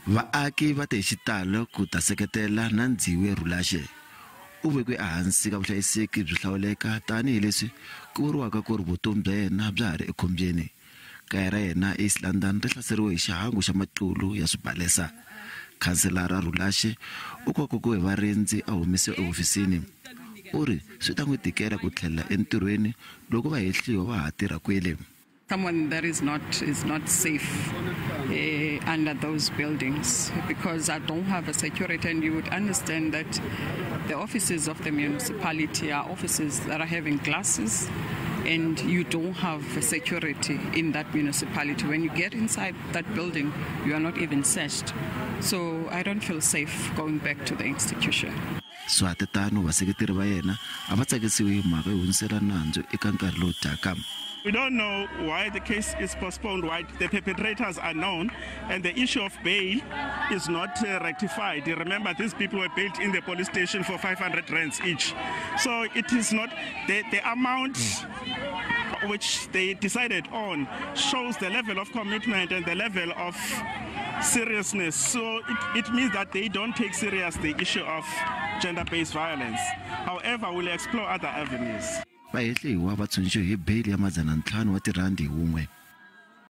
Vaaki va te hi xitalo ku ta seketela Nandziwe Rulashe u vekwe ehansi ka vuhlayiseki byo hlawuleka tanihileswi ku vuriwaka ku ri vutomi bya yena bya ha ri ekhombyeni. Kaya ra yena East London ri hlaseriwe hi xihangu xa matlulu ya swibalesa. Khanselara Rulashe u kokoko hi varindzi a humesiwa ehofisini. U ri swi ta n'wi tikela ku tlhela entirhweni loko va hehliwa va ha tirha kwele. Someone that is not safe under those buildings, because I don't have a security, and you would understand that the offices of the municipality are offices that are having glasses, and you don't have security in that municipality. When you get inside that building, you are not even searched. So I don't feel safe going back to the institution. Swatetano vaseketeri va yena a va tsakisiwe hi mhaka yo hundzisela nandzu eka nkarhi lowu taka. We don't know why the case is postponed, why the perpetrators are known, and the issue of bail is not rectified. Remember, these people were bailed in the police station for 500 rands each. So it is not the amount which they decided on shows the level of commitment and the level of seriousness. So it means that they don't take serious the issue of gender-based violence. However, we'll explore other avenues. Va hehliwa va tsundzuxiwe hi beli ya R500 hi wun'we.